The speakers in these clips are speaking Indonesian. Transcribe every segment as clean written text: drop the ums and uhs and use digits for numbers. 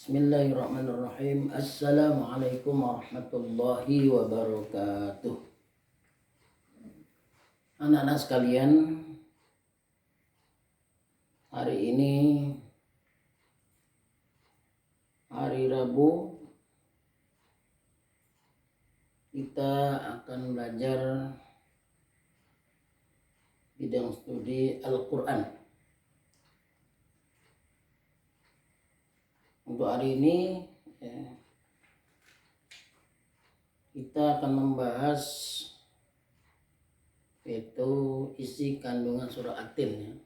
Bismillahirrahmanirrahim. Assalamualaikum warahmatullahi wabarakatuh. Anak-anak sekalian, hari ini hari Rabu, kita akan belajar bidang studi Al-Quran. Untuk hari ini kita akan membahas yaitu isi kandungan surah At-Tin.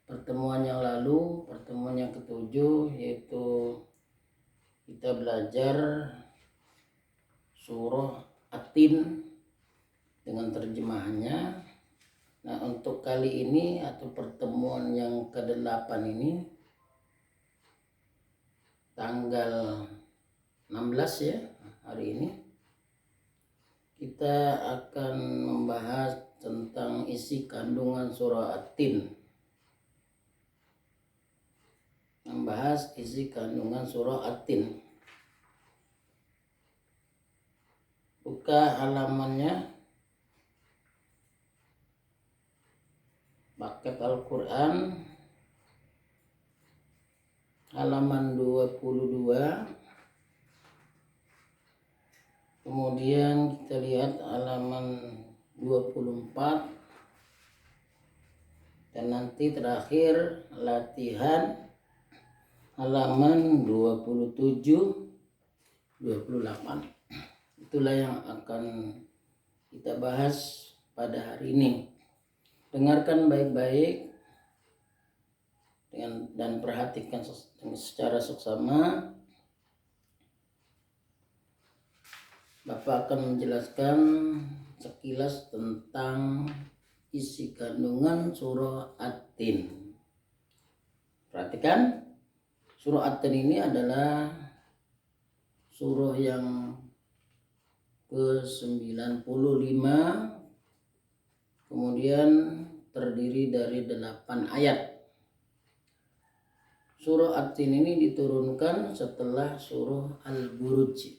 Pertemuan yang lalu, pertemuan yang ketujuh, yaitu kita belajar surah At-Tin dengan terjemahannya. Nah, untuk kali ini atau pertemuan yang ke-8 ini tanggal 16 ya, hari ini kita akan membahas tentang isi kandungan surah At-Tin. Membahas isi kandungan surah At-Tin. Buka halamannya, paket Al-Quran halaman 22. Kemudian kita lihat halaman 24, dan nanti terakhir latihan halaman 27, 28. Itulah yang akan kita bahas pada hari ini. Dengarkan baik-baik dan perhatikan secara seksama. Bapak akan menjelaskan sekilas tentang isi kandungan surah At-Tin. Perhatikan, surah At-Tin ini adalah surah yang ke-95, kemudian terdiri dari 8 ayat. Surah At-Tin ini diturunkan setelah surah Al-Buruj.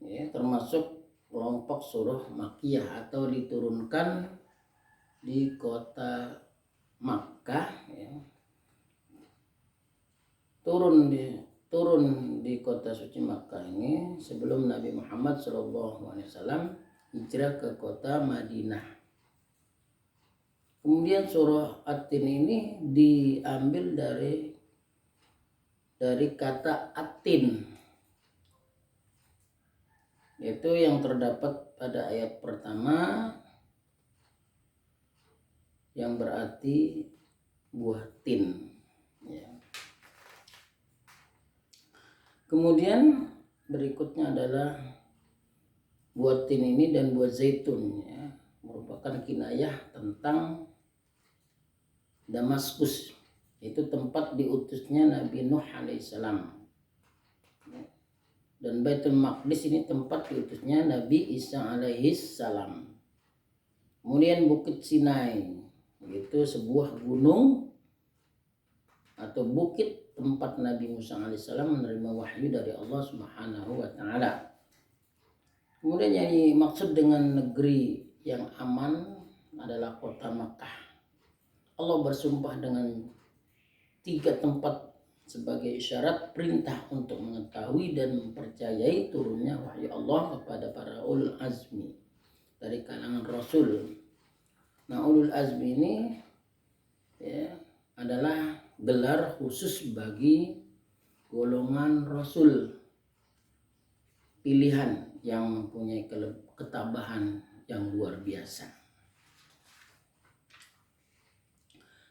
Ya, termasuk kelompok surah Makkiyah atau diturunkan di kota Makkah. Ya. Turun di kota suci Makkah ini sebelum Nabi Muhammad SAW hijrah ke kota Madinah. Kemudian surah At-Tin ini diambil dari kata At-Tin, yaitu yang terdapat pada ayat pertama yang berarti buah tin. Ya. Kemudian berikutnya adalah buah tin ini dan buah zaitun, ya, merupakan kinayah tentang Damaskus, itu tempat diutusnya Nabi Nuh alaihissalam, dan Baitul Maqdis ini tempat diutusnya Nabi Isa alaihissalam. Kemudian Bukit Sinai, itu sebuah gunung atau bukit tempat Nabi Musa alaihissalam menerima wahyu dari Allah Subhanahu wa taala. Kemudian yang dimaksud dengan negeri yang aman adalah kota Makkah. Allah bersumpah dengan 3 tempat sebagai isyarat perintah untuk mengetahui dan mempercayai turunnya wahyu Allah kepada para ulul azmi dari kalangan Rasul. Nah, ulul azmi ini ya, adalah gelar khusus bagi golongan Rasul pilihan yang mempunyai ketabahan yang luar biasa.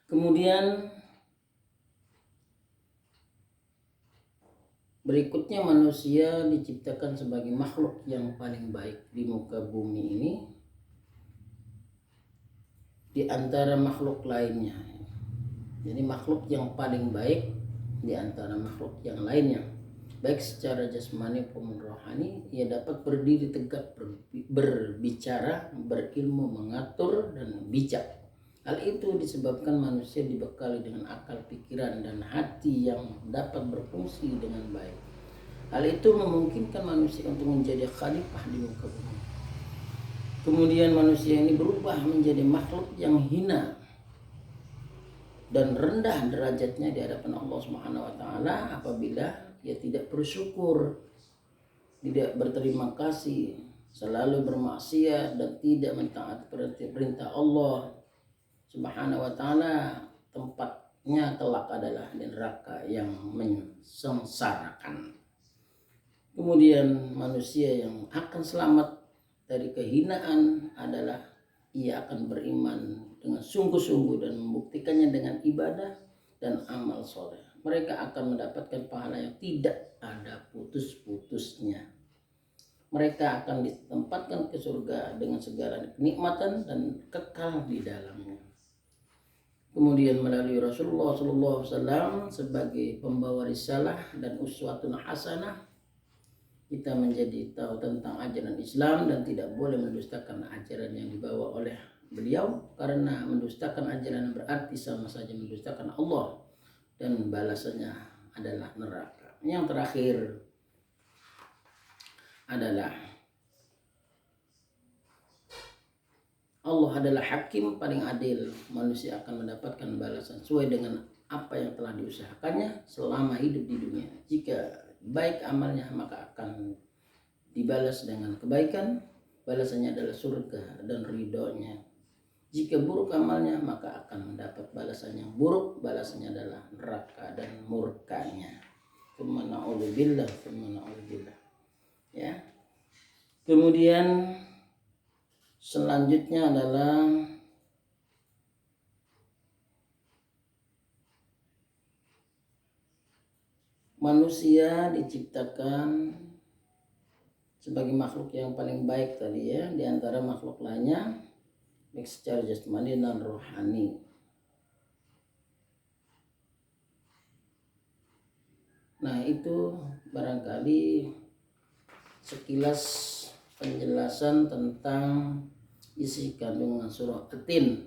Kemudian berikutnya, manusia diciptakan sebagai makhluk yang paling baik di muka bumi ini di antara makhluk lainnya. Jadi makhluk yang paling baik di antara makhluk yang lainnya, baik secara jasmani maupun rohani. Ia dapat berdiri tegak, berbicara, berilmu, mengatur, dan bijak. Hal itu disebabkan manusia dibekali dengan akal pikiran dan hati yang dapat berfungsi dengan baik. Hal itu memungkinkan manusia untuk menjadi khalifah di muka bumi. Kemudian manusia ini berubah menjadi makhluk yang hina dan rendah derajatnya di hadapan Allah Subhanahu wa taala apabila ia tidak bersyukur, tidak berterima kasih, selalu bermaksiat dan tidak mentaati perintah Allah Subhanahu wa taala. Tempatnya kelak adalah di neraka yang mensengsarakan. Kemudian manusia yang akan selamat dari kehinaan adalah ia akan beriman dengan sungguh-sungguh dan membuktikannya dengan ibadah dan amal soleh. Mereka akan mendapatkan pahala yang tidak ada putus-putusnya. Mereka akan ditempatkan ke surga dengan segala kenikmatan dan kekal di dalamnya. Kemudian melalui Rasulullah SAW sebagai pembawa risalah dan uswatun hasanah, kita menjadi tahu tentang ajaran Islam dan tidak boleh mendustakan ajaran yang dibawa oleh beliau, karena mendustakan ajaran berarti sama saja mendustakan Allah dan balasannya adalah neraka. Yang terakhir adalah Allah adalah hakim paling adil. Manusia akan mendapatkan balasan sesuai dengan apa yang telah diusahakannya selama hidup di dunia. Jika baik amalnya maka akan dibalas dengan kebaikan, balasannya adalah surga dan ridhonya. Jika buruk amalnya maka akan mendapat balasan yang buruk, balasannya adalah neraka dan murkanya. Na'udzubillah. Ya. Kemudian selanjutnya adalah manusia diciptakan sebagai makhluk yang paling baik tadi ya, di antara makhluk lainnya, baik secara jasmani dan rohani. Nah, itu barangkali sekilas penjelasan tentang isi kandungan surah At-Tin.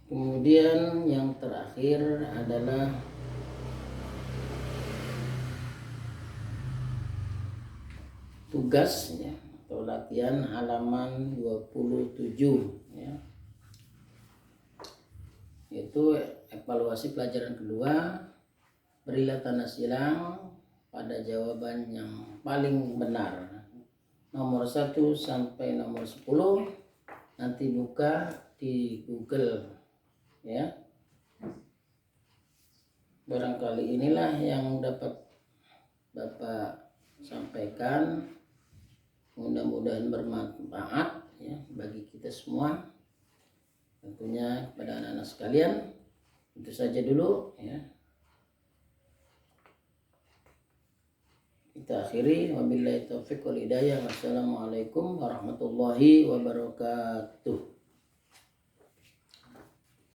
Kemudian yang terakhir adalah tugas ya, atau latihan halaman 27 ya. Yaitu evaluasi pelajaran kedua, berilah tanda silang pada jawaban yang paling benar. Nomor 1 sampai nomor 10 nanti buka di Google ya. Barangkali inilah yang dapat Bapak sampaikan, mudah-mudahan bermanfaat ya bagi kita semua, tentunya pada anak-anak sekalian. Itu saja dulu ya. Kita akhiri, wabillahi taufiq wal hidayah. Wassalamualaikum warahmatullahi wabarakatuh.